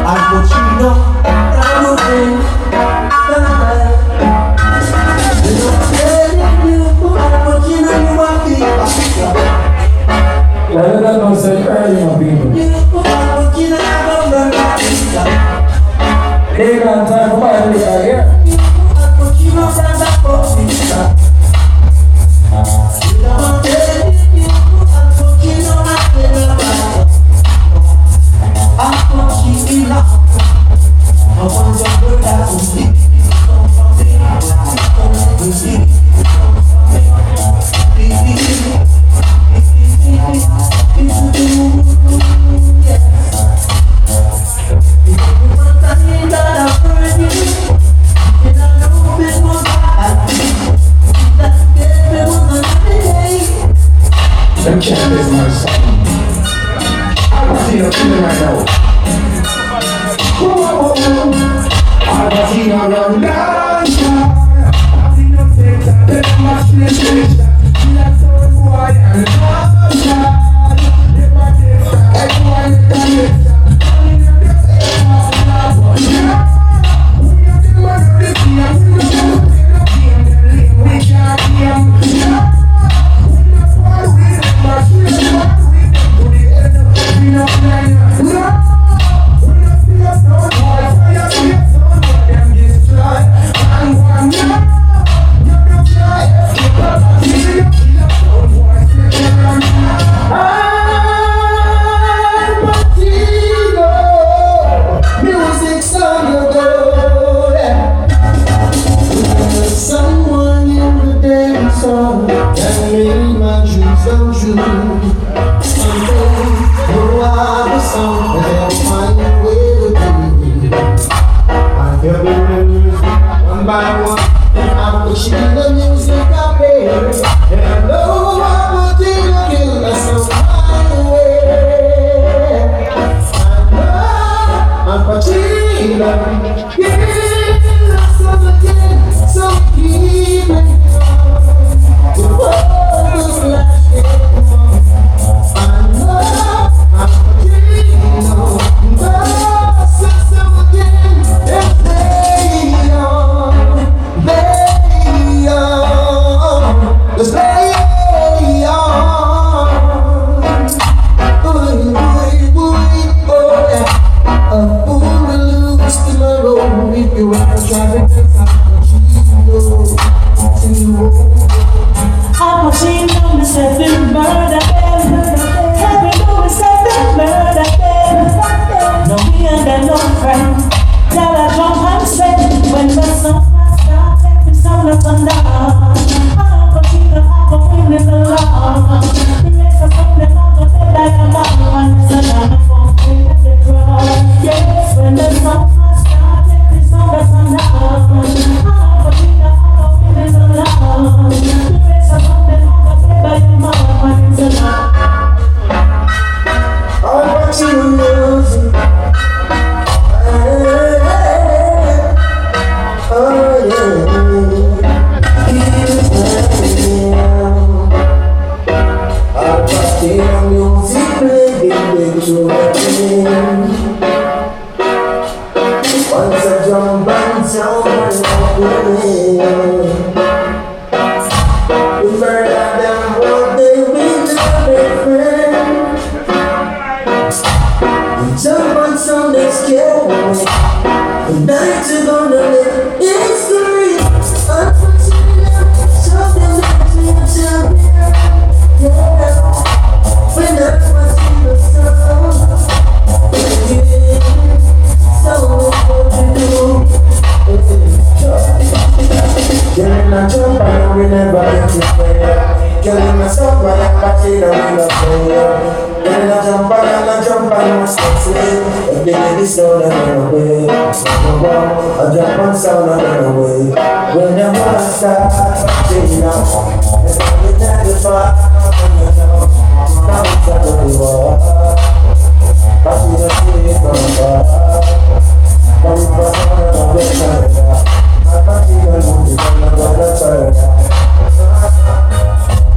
Alpachino, Alpachino, Let us know say early, my people. They got time for my look out here. Them can't miss my song. Alpachino feeling right now. Alpachino run down. Alpachino takes a bit much nation. She likes so boy and if I take everyone is done. One by one, I'm pushing the music up there. Hello, Alpachino, kill us my way. Alpachino, kill us again, so keep it on. The world is like it. I love Alpachino, Alpachino, myself in murder them. Every know myself in murder them. No, we ain't got no friends. Tell I jump and say when the sun starts, every sound of thunder. Alpachino, I'm winning the law. The rest of them I'm gonna say like a man. So now I'm gonna play the crowd. Yes, when the sun starts, every sound of thunder. Alpachino, I'm winning the law. The rest of them I'm gonna say like a man. So now Alpachino music. Alpachino music, baby, to once I jump and sound we murder them, what they will never friend. Jump and sound that's scared. The nights are gonna live, it's the real. Alpachino, show them that we shall be. Yeah. When Alpachino sound, so what to do? Killing a jump and we never get to play. Killing a stop and Alpachino we love play. Killing a jump and must not slay. But then it's all a run away. I jump and sound and run away. When the world starts changing now, it's only 95. Now it's a good war. But we don't see it from far. But we must run away. Alpachino music and I'm gonna turn it.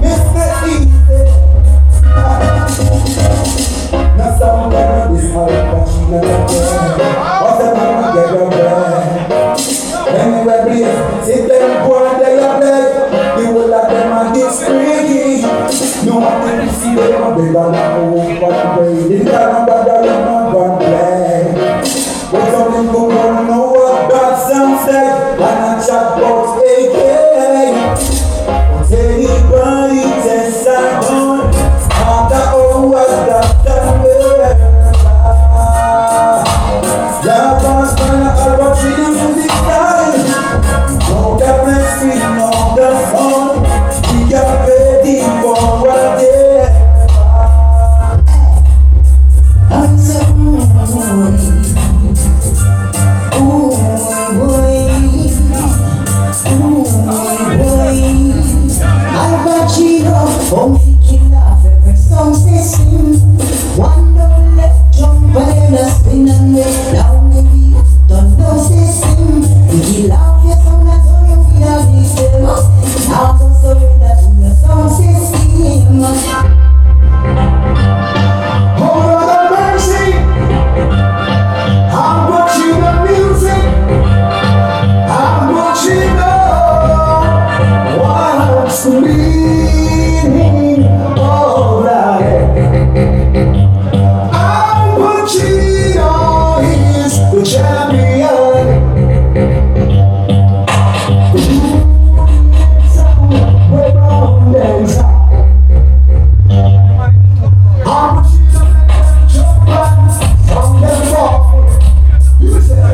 Mr. Easy. Now someone is Alpachino. What's the name of get your bread? Anywhere please, if them poor they are dead, you will let them and get freaky. No one can see them a bigger than who but pray. They can't bother them not one play. But some people don't know what bad sounds like, and a chatbot AK. But anybody test and on, after all was done love was when Alpachino music style. No that makes me know the song. We are ready for what they I'm so Alpachino, only killer favorite sound system. One no left jump and a spin and wait. Now maybe don't know system. We love your sound and so you feel a system. Now go surrender to your sound system. Oh Lord of mercy, I'm watching the music. I'm watching the what's the meaning of life? Alpachino is the champion. We're on the side. Alpachino jump on the ball. You say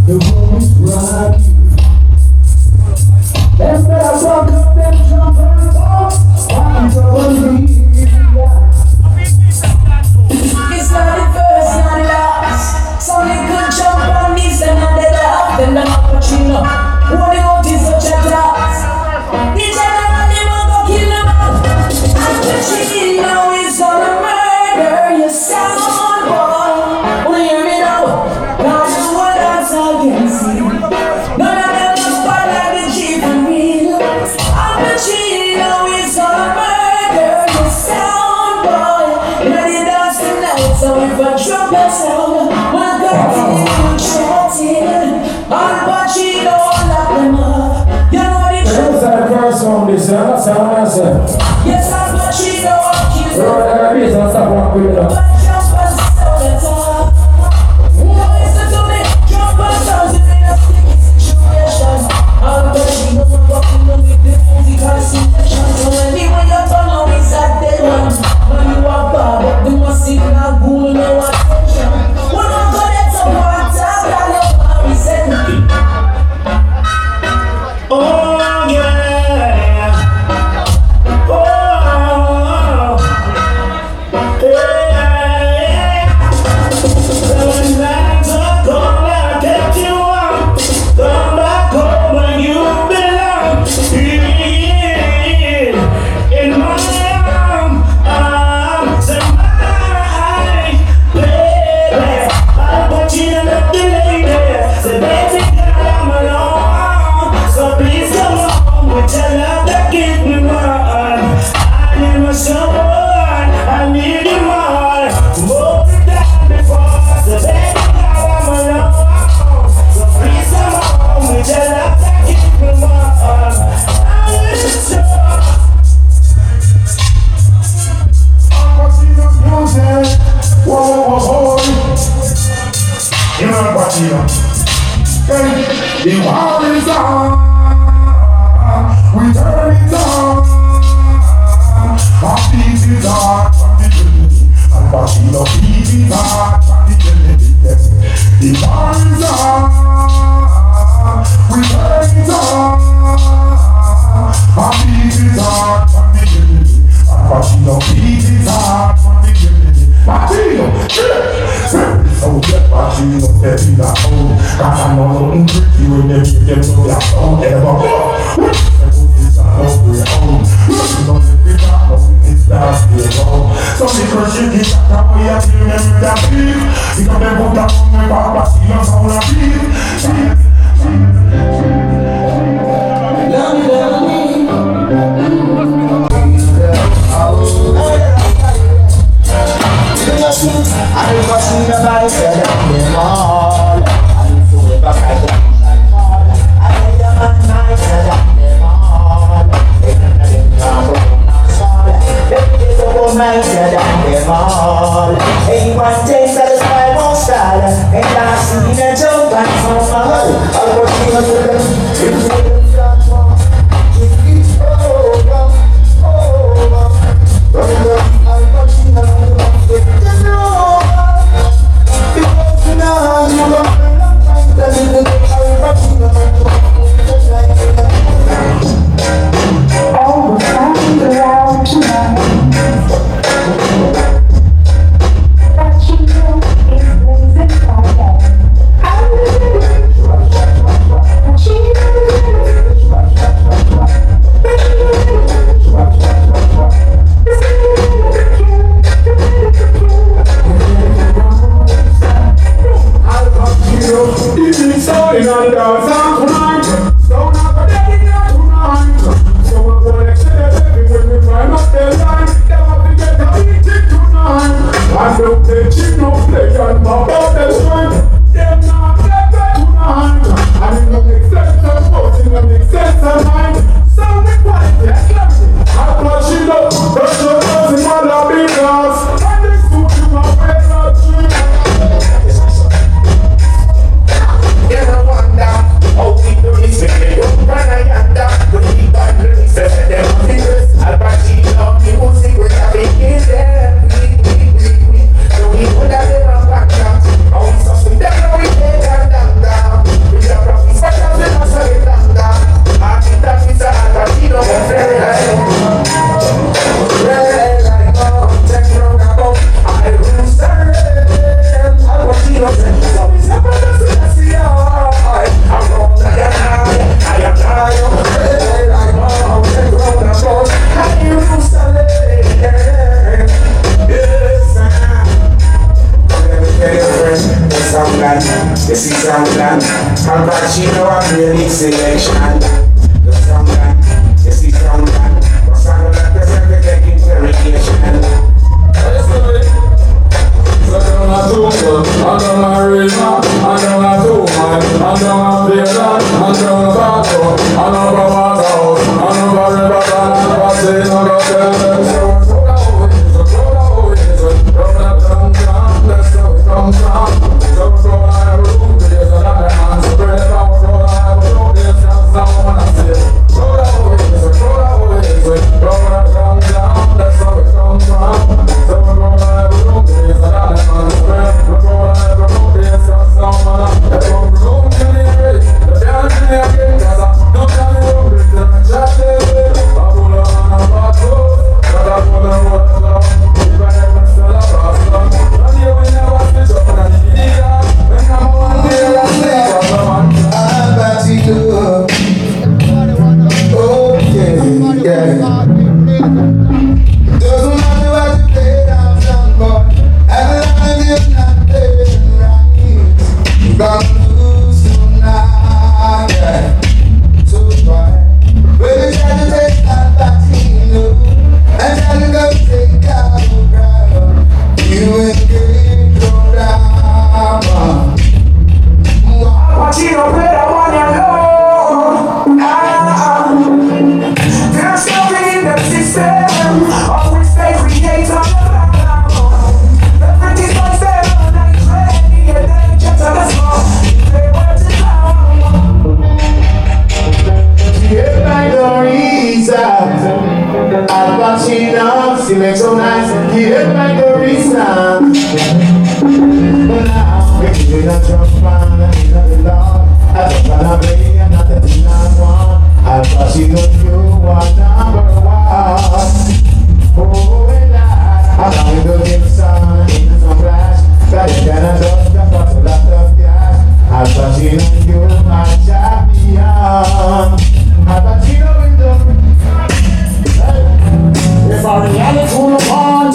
the room is rocky. Them better walk up them jump and ball. Why don't we? It's not the first, not the last. Some little jump on this and not the last. Then the Alpachino, holding out is such a class. The general, they won't go kill them all. Alpachino is gonna murder your sound, boy. Wanna hear me now? Now you what else I can see. None of them look bad like the Jeep and real. Alpachino is gonna murder your sound, boy. You know the dance tonight, so if I drop that sound, my God, you shouting. Alpachino, lock them up. You know the truth. That's the first one, this sound myself. Yes, Alpachino, I'll kill you. Bro, I got a piece of stuff I put it up. Jump and sound at all. Listen to me, jump and sound, you need a sticky situation. Alpachino, walking on with the musical situation. So anyway, you turn on is at the one. When you are bad, but the music now cool, no attention. When I'm gonna talk about time, I know how we said it. Oh yeah. Oh yeah. When nights are cold, I get you up. Come back home where you belong. In my arms and my baby. Alpachino left the lady. Say baby, I'm alone. So please come on with your love that give me more. I need my someone, I need you more. More than before. So baby, I'm alone. So please come on with your love that give me more. I need you so. Alpachino music, whoa, whoa, whoa. You know Alpachino. Hey, the war is on. We turn it on. Our beat is on. Alpachino beat is on. The war is on. We turn it on. Our beat is on. Alpachino beat is on. Alpachino, so get Alpachino, every night, oh, I know I'm pretty when they get to that song ever. It's a hungry home. You know the big know it's last year long. So the crushing is a crap, we are feeling with that beat. You got them put that on the bar, but you don't sound like beat. all. Hey, one day satisfied won't style. And I see the joke back from my heart. Alpachino to them, it's over. Alpachino, it's over. Because now you're all the time around tonight. Alpachino is blazing fire. I'm living. Evening starting on the dance tonight. So now we're getting tonight. So we're gonna accelerate when we climb up the line. They want to get the beating tonight. I don't play cheap, no play and pop up the shine. Them not get that tonight. And it don't make sense of both, it don't make sense of mind. Sound the quality, clarity. Alpachino, touch your nose in my lobby glass. And this suit you my way up to. You don't wonder how we do this with you. Run a yonder, we keep on doing this. Them fingers, Alpachino, the music we have been killing. So we put that in our back down. How we sustain them, how we play them down. We have profit special, we don't sell it down. I think that is Alpachino, very high. Very high, take from the boat. I will serve Alpachino, so it's a better. I'm wrong, I am tired. I am tired. I know, take from the boat. I used to live. Yes, the soundland, you see soundland. Alpachino a really selection. The soundland, you see soundland. The soundland, the segregating interrogation. I don't have to work, I don't have reason, I don't have to mind, I don't have theater, I don't have battle, I don't have a house, I don't have a river, I don't have a say, I don't have a so that's how it comes from. So I have a room, there's a lot of hands, so bread out, so I have a room, there's someone I say, throw that away, that's how it comes from. So we're gonna have a room, there's a lot of hands, so we're gonna have a room, there's someone I have a room, can you hear it? The dancing again, cause I don't tell me room, there's a chat, I pull on a bottle, but I pull on what's up, if I ever sell a bottle, and here we never switch up on a media, when I'm on there, I say, Alpachino. Oh yeah. Doesn't matter what you play down, son, boy. As long as you're not playing right, you're gonna lose tonight. Yeah. So why? When you try to take Alpachino and try to go take out ground, you ain't getting thrown down. Alpachino play that one alone. There's nothing in the system. Always stay creator. Everything's like that. Night ready and then just a small. Play words in town. Get back the reason. Alpachino, she makes so nice. Get back the reason. But now, we're giving a jump on the law. I don't wanna play another thing I want. Alpachino, you are number one. Oh, and I'm going to give a song in some flash. That you cannot just jump off a lot of gas. Alpachino, you are my champion. Alpachino in the If I reality to the pond,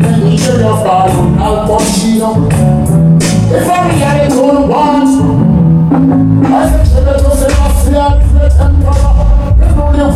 then we should have got Alpachino. If I reality to the pond, I said to the dozen of the and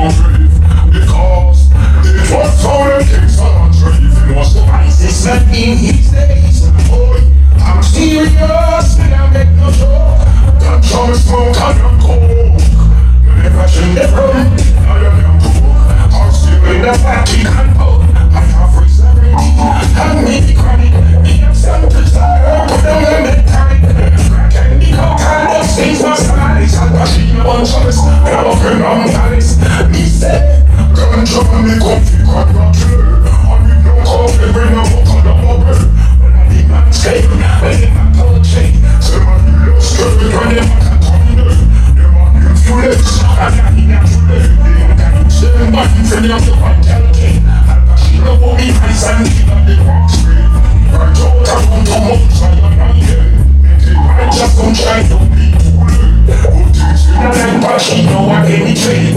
Because it was all the kings on dream. Was the wisest man in his days. Boy, I'm serious and I make no joke. Don't show me smoke and I'm coke. Never should have run. I am coke. I'm still in the party and poke. I have reserved. I'm in the chronic. Me and some desire. Put them in the tank. Crack and the coke and the things must manage. Alpachino on choice. And I'm offering on palace. Me said, come join me, comfy, congratulate. I need no coffee, bring a book on the bubble. When I need my tape, when I my poetry. So my new skirt, when I can dominate. They're my new flex, and I need not to let it. Same body, friendly of the vitality. Alpachino won't be nice and leave up the rock street. I told I won't come up, so I'm not here. I just don't try to be cool. Good things in the Alpachino, I can't be trade.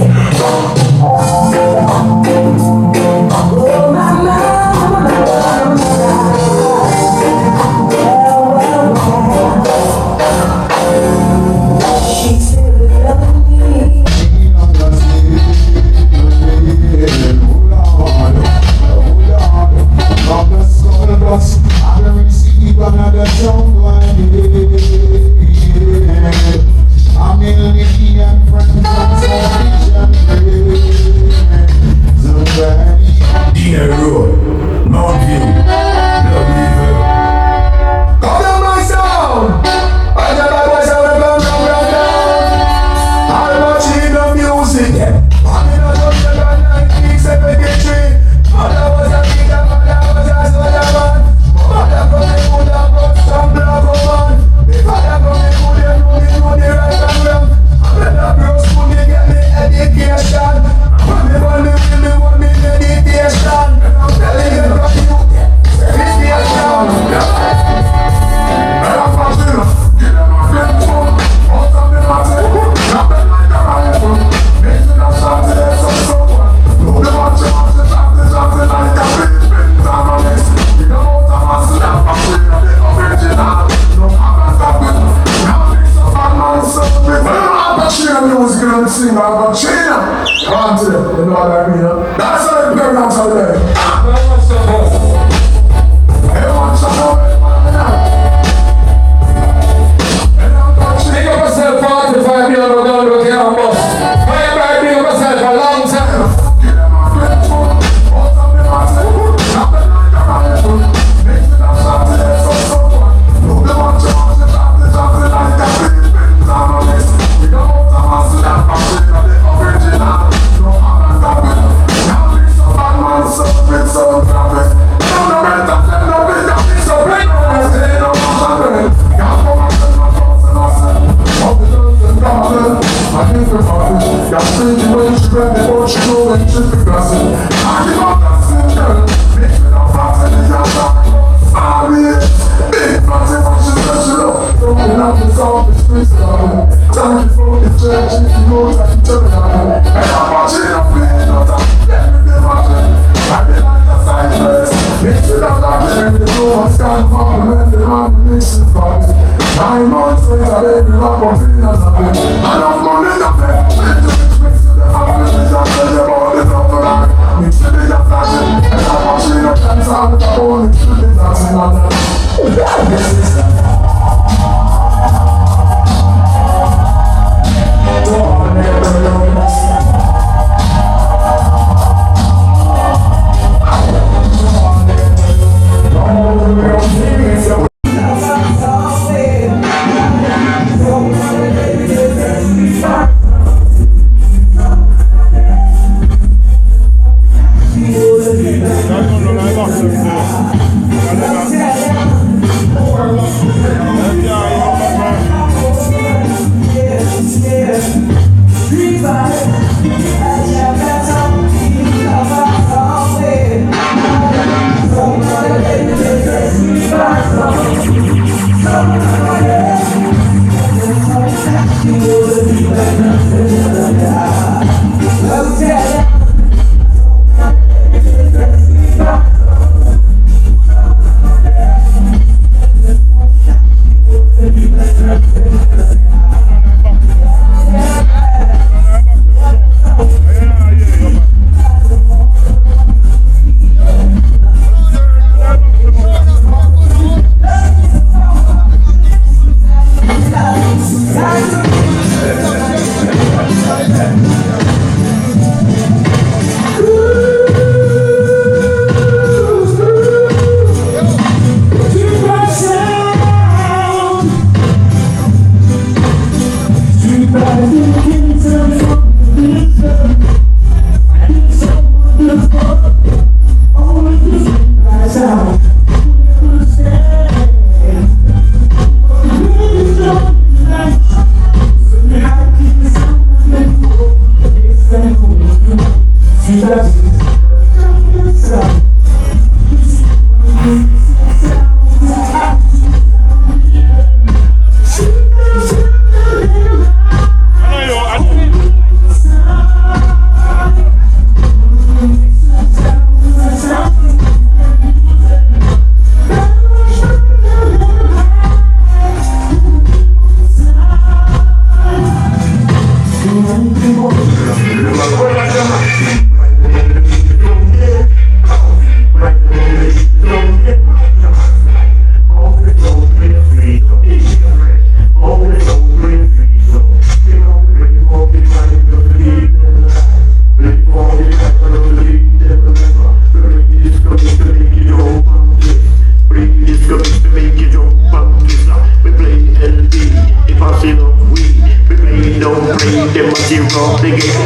them a zero the game.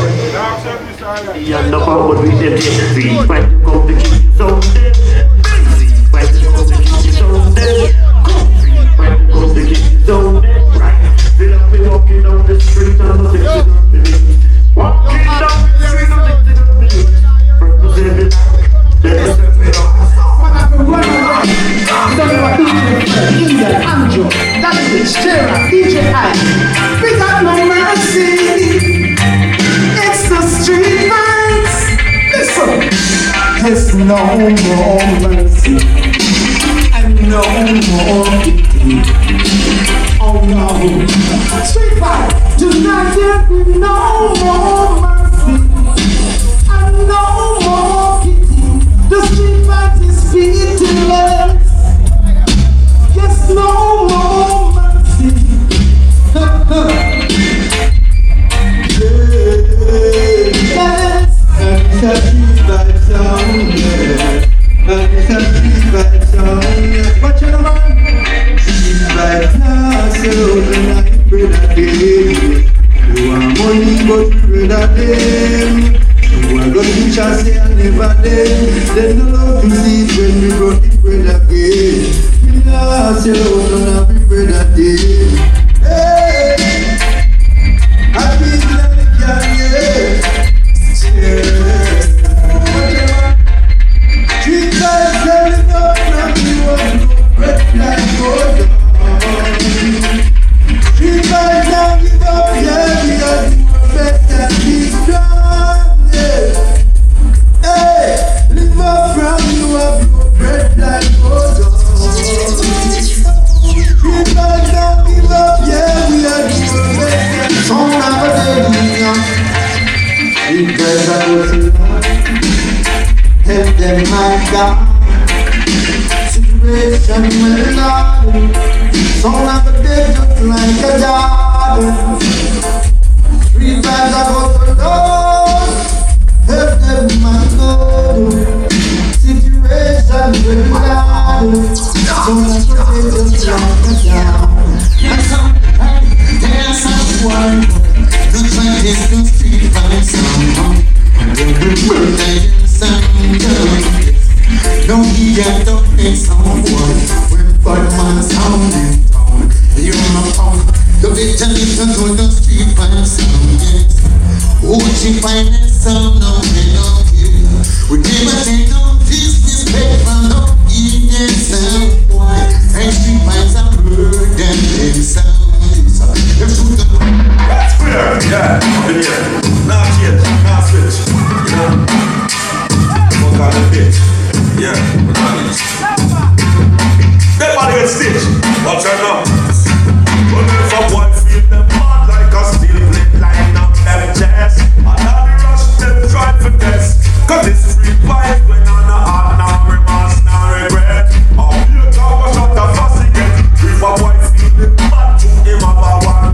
Yeah, no power with them dead. Street fight to come to keep you so dead. Street fight to come to keep you so dead. Street fight to come to keep you so dead. Right. Feel like we walking down the street and I'm walking down the street. Walking down the street and I'm representing. Let's step it up. Andrew, Dancehalll, Sarah, DJ I. We got no mercy. It's the street vibes. Listen. There's no more mercy and no more pity. Oh no. Street vibes. Tonight there'll be no more mercy and no more pity. The street vibes is pitiless. Yes, no more mercy. Yes. What you know, man? You want money, but you rather them. You are going to say I never them. Then no love to see when we go to bread again. We lost your love, don't have to bread again. Hey, I feel like I can, Three times selling up, now you want no bread like gold. Three times now give up, yeah, we are doing better, be strong, yeah. Hey, live up from you have no bread like gold. Three times now give up, yeah, we are doing better. Some have a day, you better go to Lord. Help them, my God. Situation will not. Some have a day just like a dog. Three times I go to Lord. Help them, my God. Situation will not. Some have a day just like a dog. There's someone who tries to street find someone. And every word I sound no, he got to pay someone. When bad man sound in town, you're not found. The victim is to do the street find sound, yes. Oh, she find that sound, no, they don't care. We never take no disrespect from no Indian sound, boy. And street finds a bird and them sound. That's clear, yeah, yeah. Now change, now switch, you know. Fuck out the bitch, yeah, we're not in this. That body gets stitched, watch out now. Running from one field, them mad like a steel plate, line up them chest. And now the rush, them try for test. Cause this free fight when on the heart, now remorse, now regret. Oh, you talk about the fuss again. If a boy feel the mad to him about one.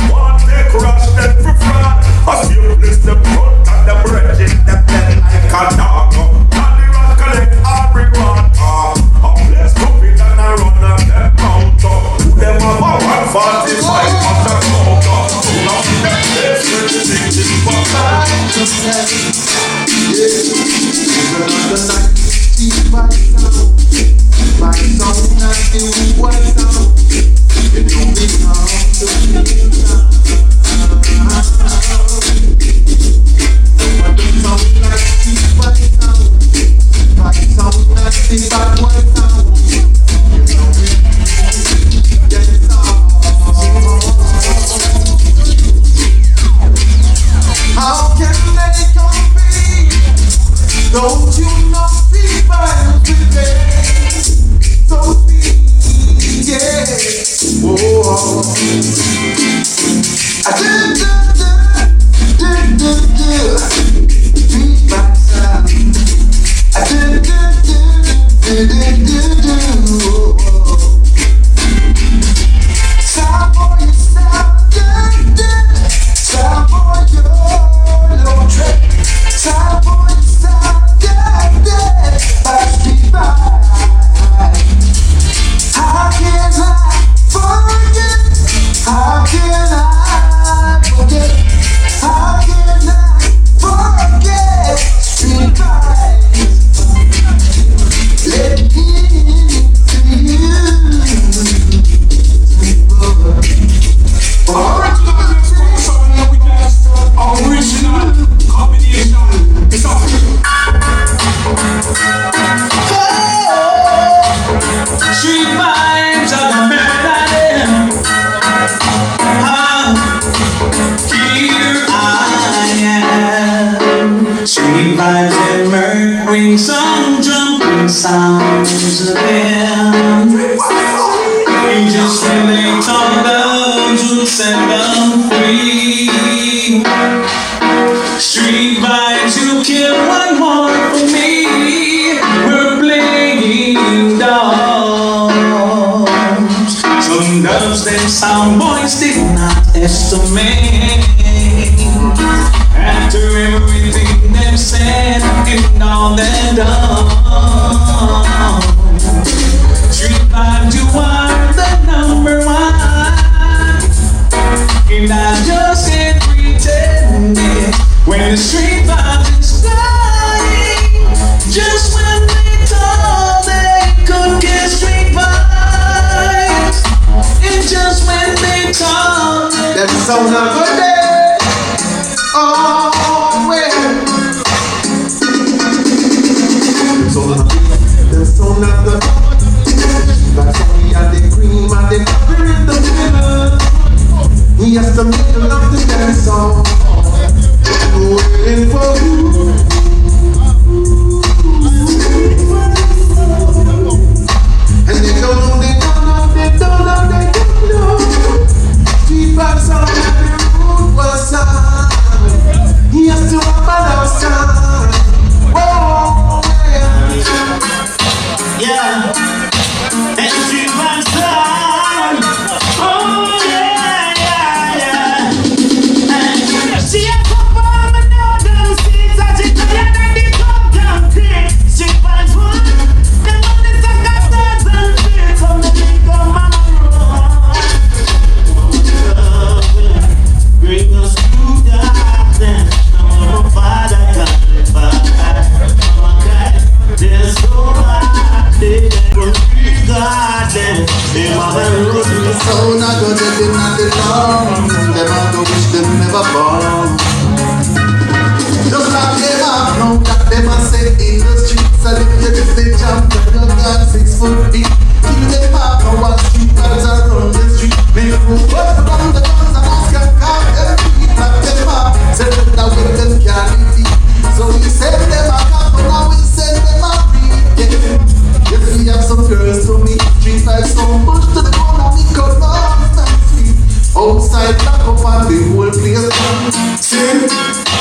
One they crush them for fraud. A few bliss them front and them bridging them dead like a dog. And the run collect everyone. A place to be done and run up them counter. Who them have a 145 on the counter. Who love them place when the thing is for that. Yeah, even on the night, see by sound. By sound, not the white sound. You know me now. How can they compete? Don't you know street vibes with them? So sweet, yeah. Whoa. I did street vibes sound. I did sound boy, you sound sound boy, you're no trick. Sound boy, you sound Street vibes and mirth bring some jumping sounds again. Angels when they come down to set them free. Street vibes, you kill one more for me. We're playing dogs. Some dubs them sound boys did not estimate. After everything them said and all that done. Street vibes, you are the number one. And I just can't pretend it. When the street vibes is dying, just when they thought they could get street vibes, and just when they thought that sound of good day, oh well. The sound of the that's only at the cream and the cover in the middle. He has the middle of the dance song. Waiting for you. And they don't know, they don't know, they don't know, they don't know. Street vibes on the road was sound. He has to have another sound. Whoa, Yeah. And street vibes sound. Oh yeah, yeah, yeah. See ya. so not gonna do nothing wrong. Them I go wish them never born. Just like them I know that them I say in the streets. And if you just they jump, you got 6 foot deep. Kill them up on one street, cause I run the street. Make who was around the guns and ask them count them feet. Lock them up, send them down with them candy feet. So we send them a cup and now we send them a free. Yes, we have some girls to me. Street like some push to the corner, we come down and sweet. Outside, back up and the whole place. See,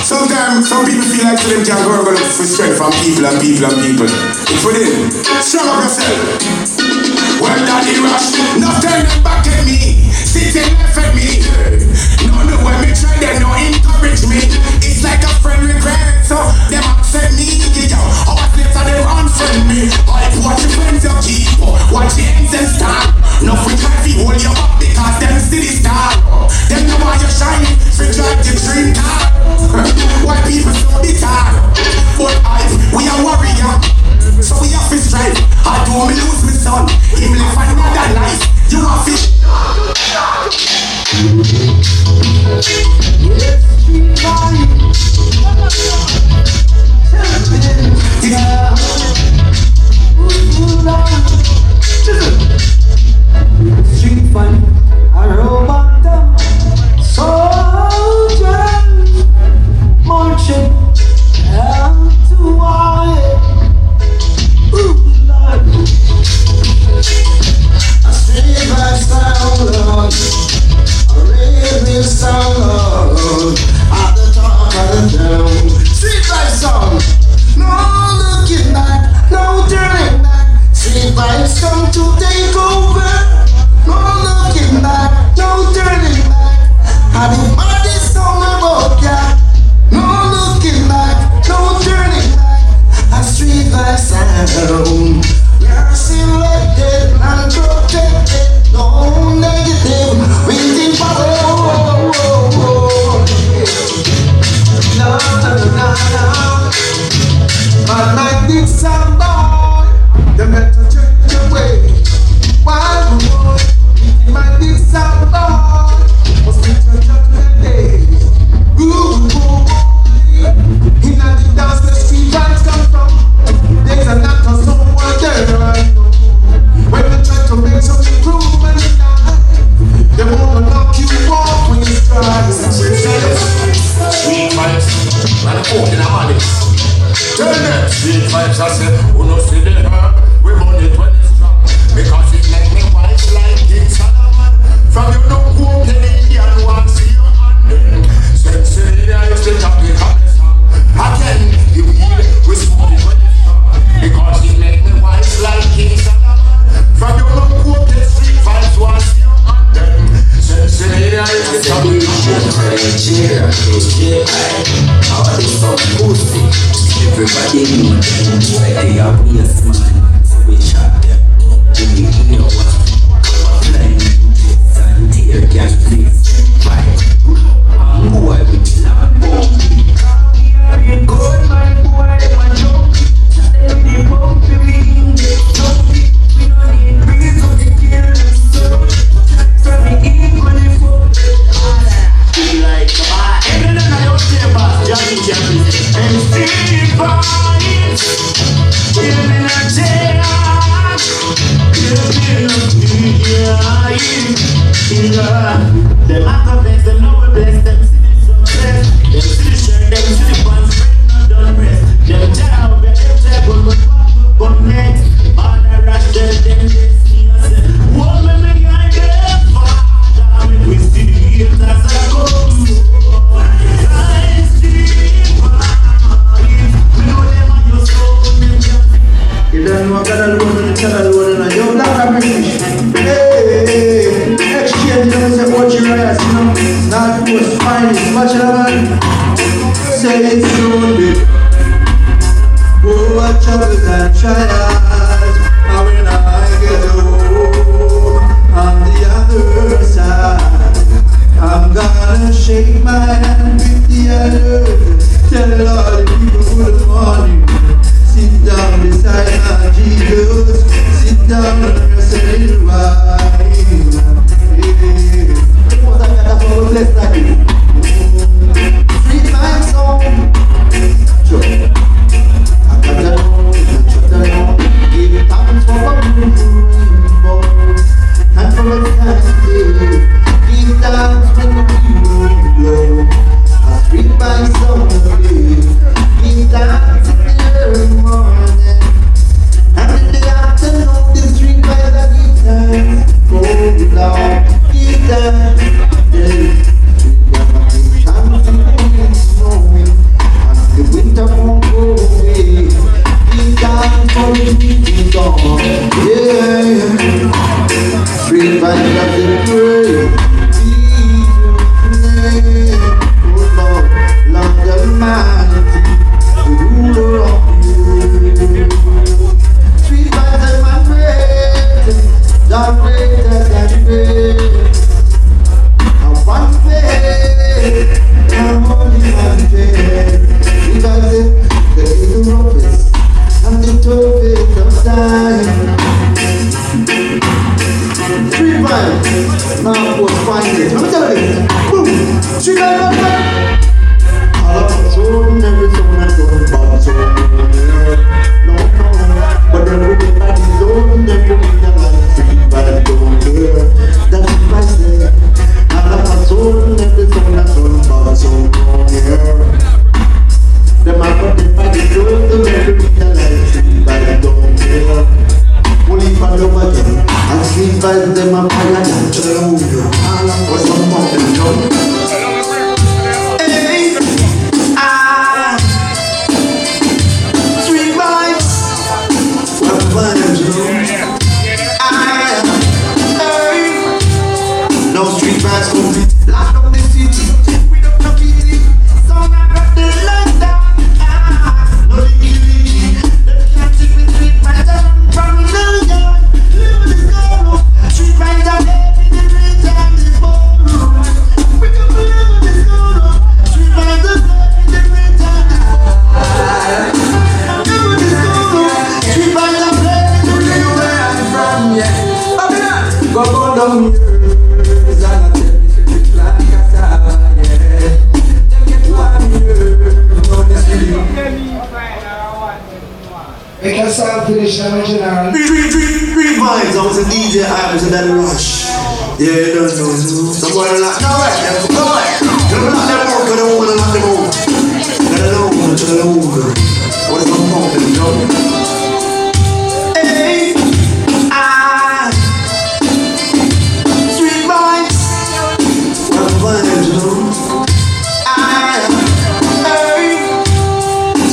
sometimes some people feel like them can go for strength from people and people and people. If we did, strong up yourself. Well, daddy rush, no turn them back at me. Sitting left at me. No, when me try, they no encourage me. It's like a friend regret, so them upset me. Yo, hours later they unfriend me. I watch your friends you keep, watch the ends and start. No free try to hold you up because them still is star. Them know why you shine, free drive your dream car. Why people so bitter? But we are warrior, so we have to strive. I do me lose my son, him live another life. You are fish. Street fight, a robot soldier marching out to war. Ooh, Lord. A street fight sound, Lord. A radio sound, Lord. At the top of the town. Street fight sound. No looking back, no turning back. Street fights come to take over. No looking back, no turning back. And the baddest song about ya. No looking back, no turning back. A street life sound. We are selected and protected. No negative, waiting for the no, no, no, no. But like this sound boy, they better change your way. Why boy? My this sound boy must be your judgment day. Ooh boy, in the dance the street vibes come from. There's a lot of someone there I know. When they try to make some improvement in life, they wanna knock you off when you try. Street vibes, run a court in a Alice. Tell them, Streett Vibz, I say, who no see the herb, we burn it when it's strong. Because it make me wise like King Solomon. From you no go to the Indian one, see your hand. Sensei, I used to talk the comedy song. Again, you hear we smoke it when it's strong. Because it make me wise like King Solomon. From you no go to the Streett Vibz one, see your hand. Sensei, I used to talk the everybody know them boy, they are waste man. So we shot them. When you hear what flying bullets and tear gas please fight. I'm boy with the lambo. Good my boy, my joke. Tell them the bump to be in the junkie. We don't need breeze of the kill them so. From the equal if Feel like every night I don't care about Johnny Jeffries and Streett Vibz. Living a day, living a them acrobats, them know we bless, them see the success, them see the shirt, them see the pants, spread not done rest, them job, them table, but walk up next, on the rush, them see us, what me make I get father, when we see the haters I go. You don't know what kind of load and channel load and you black and British. Hey, exchange, you know, say what you write, you know. Not was finest, watch it, man. Say it's so big. Oh, what troubles and trials. And when I get home, on the other side, I'm gonna shake my hand with the others. Tell all the people good morning. Sit down beside my Jesus. Sit down and rest a little while. What I got to bless like you. Streett Vibz song. Sure. I got that on, shut that on. Give thanks for a beautiful rainbow. And for a candle. Give thanks when the wind blows. A Streett Vibz song. Give thanks in the early morning. And in the afternoon, the Streett Vibz are give thanks. Oh Lord, give thanks. Streett Vibz are give thanks in the snowing. And the winter won't go away. Give thanks for the winter dawn. Yeah. Streett Vibz are the praise. Oh Lord, Lord Almighty, the ruler of you. Streett Vibz are my praise, the greater than great. I want faith, I'm only one faith. Because the roughest and the toughest of time. Streett Vibz, now was finest. Let me tell you, boom, Streett Vibz, all of us own every song that's on Bob's own. No, but then we get back his own, then we need a life. Streett Vibz don't care, that's what I say. All of us own every song that's on Bob's own. Them are put it back his own, then we need a life. Streett Vibz don't care. Only for the water, and Streett Vibz them are fire down to the moon. All of us are pumping down. No Streett Vibz complete. Lock down the city. We don't know pity. Some I got the lockdown. No licky. They can't take me Streett Vibz from the million. Live the girl. Streett Vibz are heavy the rich and the ballroom. We can live with this girl. Streett Vibz are heavy the rich and the ballroom. Live with this girl. Streett Vibz are heavy the rich where I'm from. Yeah. Go down here. Make a sound finish the original. Streett Vibz, I was a DJ, I was a Daddy Rush. Yeah, no. Somebody like, no way, you don't lock them out, you don't want to lock them out. You don't know. to the over. What's the moment, you know? Hey, Streett Vibz. What I'm playing, you know? Hey,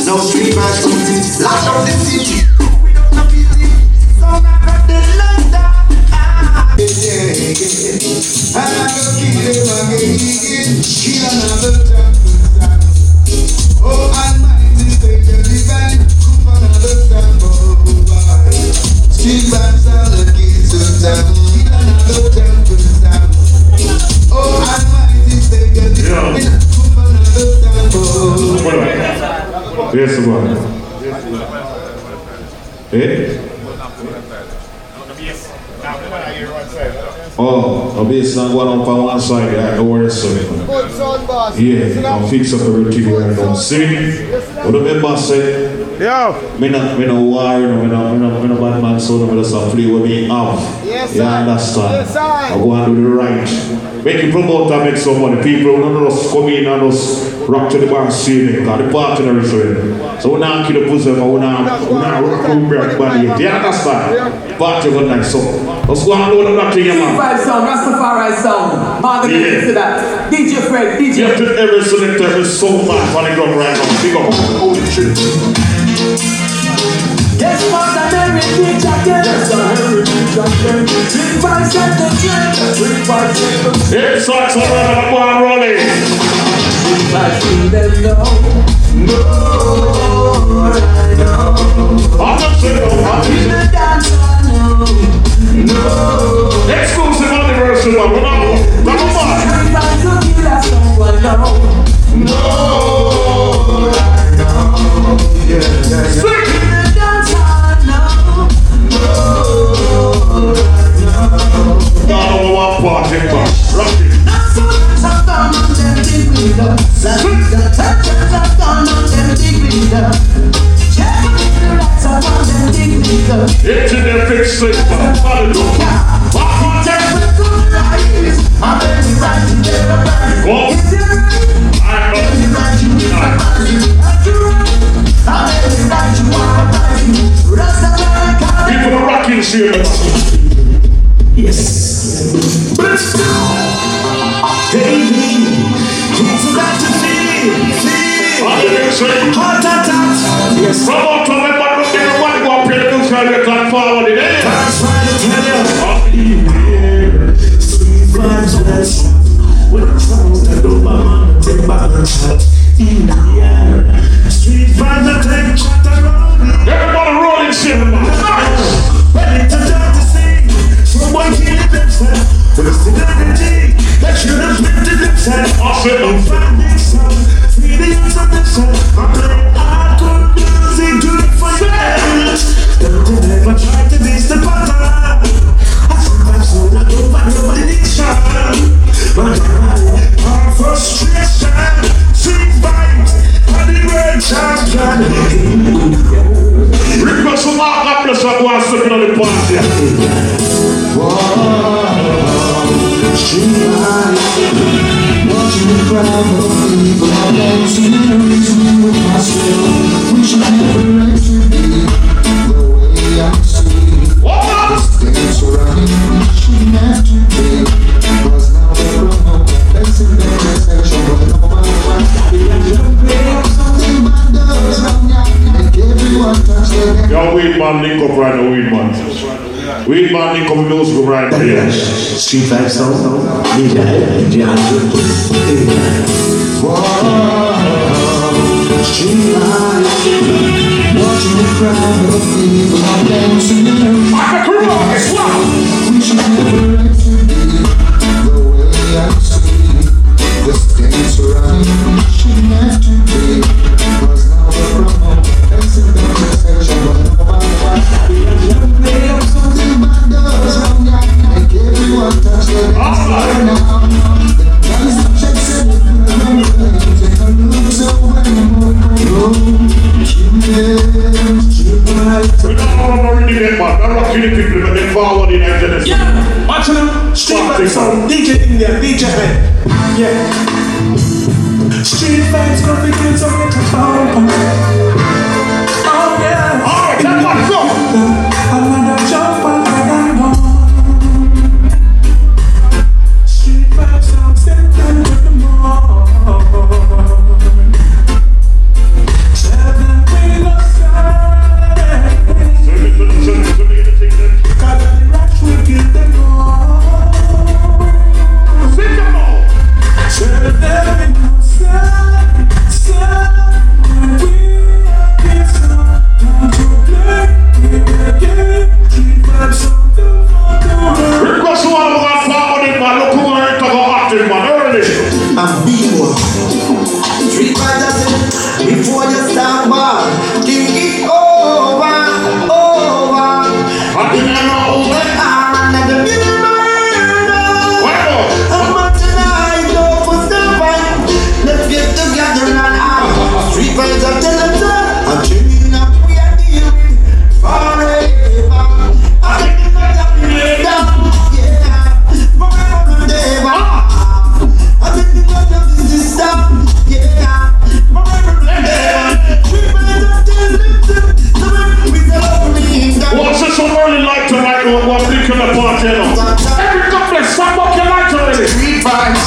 so Streett Vibz comes in, locked up the city. We don't have to be so I'm not the London. I'm not gonna kill him again. Kill another time. Oh, Almighty, take the divine. Come another time. Streett Vibz are the kids of time. Kill another time. Oh, Almighty, take the divine. Come another time. Yes, man. Eh? Oh, a bass line going on for one side, yeah, don't worry, sorry. Yeah, I'll fix up everything right now. See? What the member say? Yo! Me no war, me no bad man, so I just play with me off. Yes, you understand? Yes, I. I go and do the right. Make you promote and make some money. People don't just come in and just rock to the bar scene, because the partner is ready. So we don't kill the pussy, but we don't rock the body. Do you understand? Party one night, so let's go and load up that thing, man. Vibz sound, Rastafari sound. Man, the Yeah. to that. DJ Fred, DJ. You have to every selector is so mad on the drum right now. Big up. Holy shit. Yes, man, the heritage again. Yes, the heritage again. Streett Vibz at the trend. Streett Vibz at the trend. It starts around and go and rolling. Streett Vibz in them know. No, I know. I'm just saying, In the dance, I know. No. exclusive on the version, man. We're not come on. Streett Vibz will kill us, someone know. No, I know. Yeah. Stick. In the dance, I know. No, I know. No, one party, man. Rock it. That's what I've done on them big leader. That's what I've done on them big leader. Check the rats up on them big leader. It's in their fixed sleep, man. Hallelujah. Check the good rise. I'm ready right to get a body. Go. It's your right. I know. Ready right to get a body. That's your right. I'm ready right to want a body. Rastafari coming. People are rocking shit, man. Yes. Let's go. Baby, it's about to feel. How do you say? Hot, hot, hot. Yes. From out to me, but look at the one go up here, the news guy get like forward in there. That's why I tell you. Streett Vibz, let's with the sounds that do my man, take back the shot in the air. Streett Vibz, I take shot around. Everybody rolling shit, man. Ready to start to sing. Someone killing themselves. For the synergy that should have been to themselves. Awesome. Finding some feelings of themselves. I'm playing hardcore music, do it for yourself. Don't ever try to miss the pattern. I sometimes know that nobody needs shine. But our frustration, Streett Vibz, and the red champion. Request from our applause that was sitting on the party. Streett Vibz, watching the crowd of people all dancing in a reason with myself. We should never let you be the way I see. What? Dance around you, we shouldn't have to be. Cause now we're wrong, facing the section, but no matter what, we have to play up something bad does wrong, make everyone touch their head. Yo, weed man, link up right now, weed man. Weed man, link up music right here. Streett Vibz sound, DJ DAWG. Streett Vibz, watching the crowd of people all dancing in a we should never let you be the way I see. This dance around you shouldn't have to be. Cause now we're wrong, facing the section, but no matter what, we have to play up something bad does wrong, make everyone touch their heads right now. Guys, check it, take a look, so when you move, We don't know how to get man. I'm not killing people, but they forward in Genesis. Yeah, watch them. Streett Vibz sound. DJ in there, DJ head. Yeah. Street vibes got the kids on the phone. Oh yeah. Alright, that's what's up. Another jump on CLARENDOM. Street vibes soundsystem with the more. Tell them we go sorry. Cause the rush will give them more. Sing them all. Tell them we go sorry. When we are kids, don't you play again. Street vibes soundsystem. Request one of us forward in man. Look who are to go active man early. I'm B-boy. Street vibes before you start war. Think it over, over. I didn't know. I never been murdered. Well, I'm not tonight, no for fight. Let's get together and out. Street vibes are telling us, I'm chilling up, we are dealing forever. I think it's not that we're down, yeah. Forever. I think it's not that this is down, yeah. Forever. Street vibes are telling us, we love me down. what's this some early light tonight? We're thinking the party now. Every couple stop up your light already. Street vibes.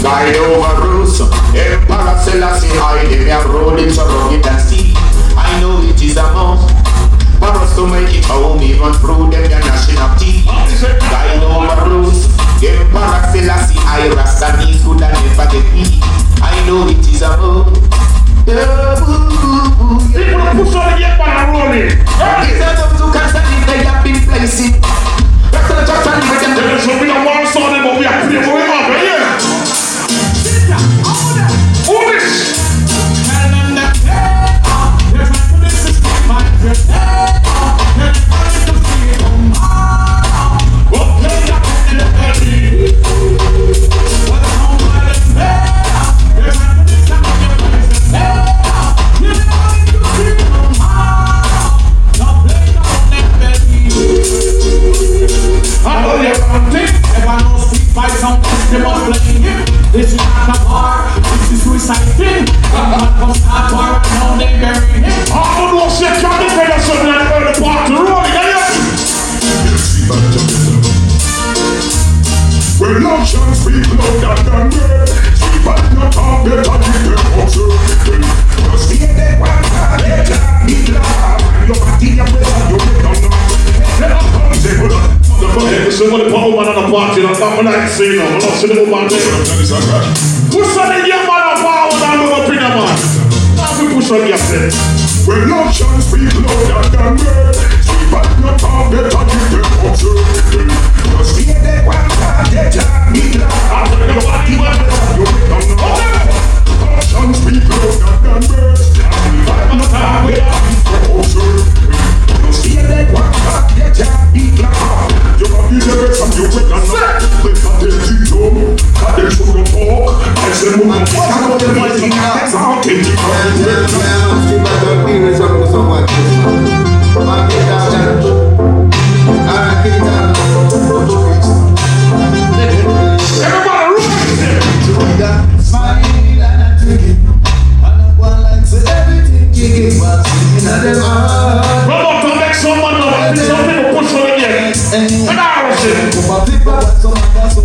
Guide over Bruce, Emperor Selassie, I am rolling so rugged and steep. I know it is a must for us to make it home, even through them they're gnashing up teeth. Guide over Bruce, Emperor Selassie, I rasta knees good and never get me. I know it is a must. People push on the gate and rolling. It's enough to cancel it, they have been placing. That's the just and we can There should be a war sounding, but we are playing for him over here. Who this? I know you're something. This is not a bar, this is suicide thing. Someone comes out war and now they bury him. I don't know shit, can't defend us on that early party rolling, yeah? Well, options speak louder than words. Speak but not talk better than the observe. Just stay there one time, let that be loud. Your body, your breath, your breath, let us come say, Listen, when the power man on the party, I'm not like saying no, I'm not saying the woman there. Who's on the young man on power and I'm up in the man? Now we push on yourself. well, options speak louder than words. Speak but not talk better than the observe. Just stay there one time, let that be loud. I'm going to go back to Your breath, options speak louder than words. Speak but not talk better than the observe. Just stay there one time, let that be loud. You have the best and you break and not. They got their teeth home, got their foot on talk. I say, move on, fuck out the voice in that sound. Can't you come to break everybody roll. Smile and I drink it. And I want like so everything kick it. What's in the heart? Run up to make someone know. Some people push on again. And I was it.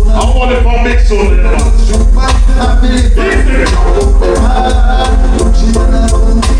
I want it for big soul. I feel it.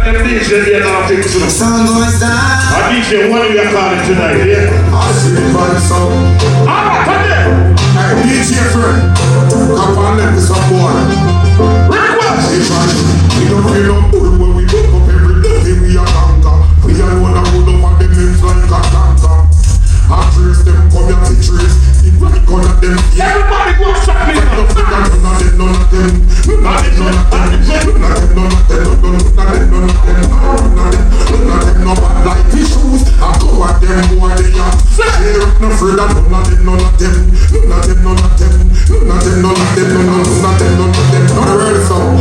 them DJ there now things to the Sun goes down. I DJ what we are calling tonight, yeah? I see the body sound. Alright, come there! Hey, DJ friend, come on, let me some boy. Request! Hey, man, we don't feel no good when we wake up every day. We are conquer. We are one that would up on them names like a tanker. I trace them, come here to trace. The right gun at them. Everybody go check me out! None of them. No bad like issues. I go at them more they are. They're not afraid that none of them. None of them. Not a real song.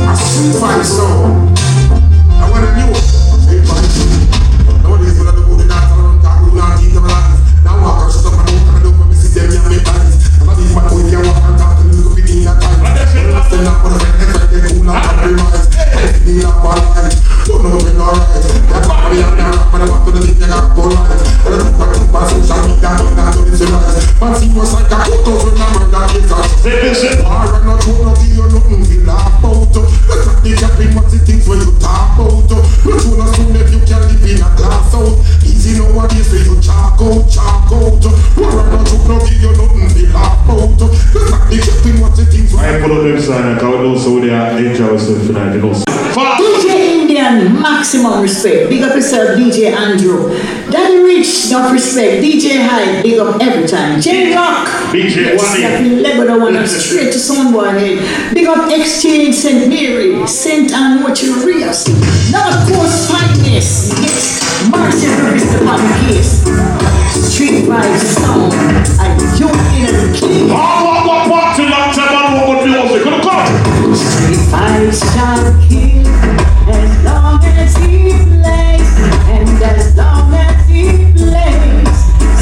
A street fight song. I want a new street fight song. Nowadays when I do the dance around that we not eat them alive. Now I can shut up my mouth and I don't want to see them and make bodies. I'm not even my boy here walk and talk to the little bit in that time. Stand up for the friends like they cool and compromise. Need up all right. Don't know when alright. That's why we are there. But I want to the thing that got all right. I don't know what social media don't have to this rise. Man see what's like a 2,000 number that is us. I run not through nothing you nothing feel laugh out. Let's not be jumping what's the things when you talk out. But you not soon if you can live in a glass out. Easy nowadays when you chalk out. I run not through nothing you nothing feel laugh out. Let's not be jumping what's the things when I pull up them sign and I know so they are enjoy yourself tonight, you know. DJ Indian, maximum respect. Big up yourself, DJ Andrew. Daddy Rich, enough respect. DJ Hyde, big up every time. J Rock, DJ slapping Lebanon one straight to someone head. Big up Exchange, St. Mary, St. Anne, what you Rios. Now, of course, finest. Yes, Marcia Burris, the bottom case. Street Vibz sound. And you in the key. What party long time I don't want music? Come on! Street Vibz shall kill as long as he plays, and as long as he plays,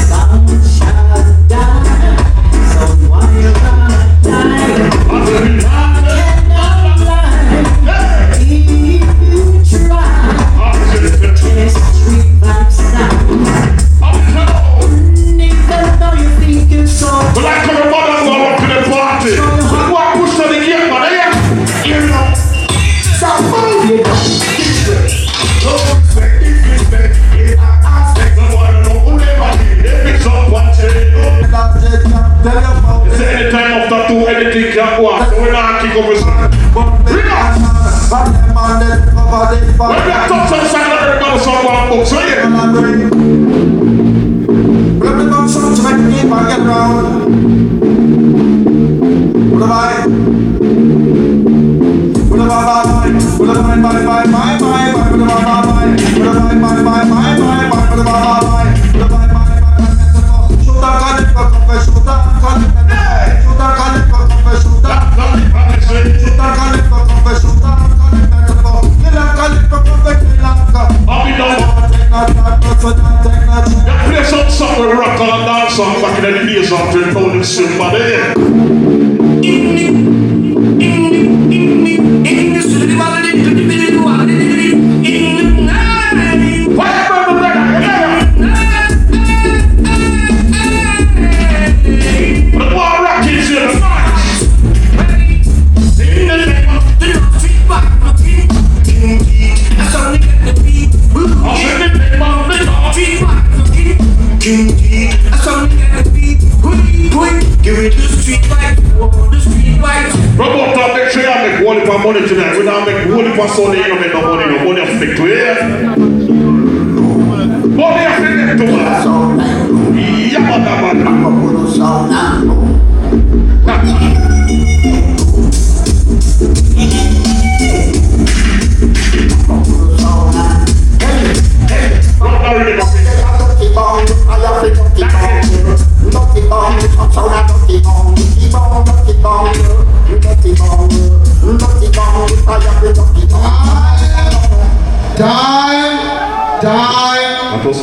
some shall die. So why you gonna die? I cannot lie. If you try, it's Street Vibz sound. Even though you think you're so. But I come about and go up to the party. So what push to the gate, man? You know. stop moving. No respect, disrespect. If I aspect, I wanna know who they are. If it's up, watch it. Anytime after two, anything can go on. So we're not kick up with something. When we are top some side, everybody saw one book. So yeah. Let me come some to make me get round. What am I? What am I? What am I? Play some song with rock and dance song back in the days of the Golden Silver there. Money tonight. We don't make money for Sunday, you don't make no money. No money affect to it. Money affect to us. Yeah,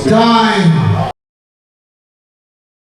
Time.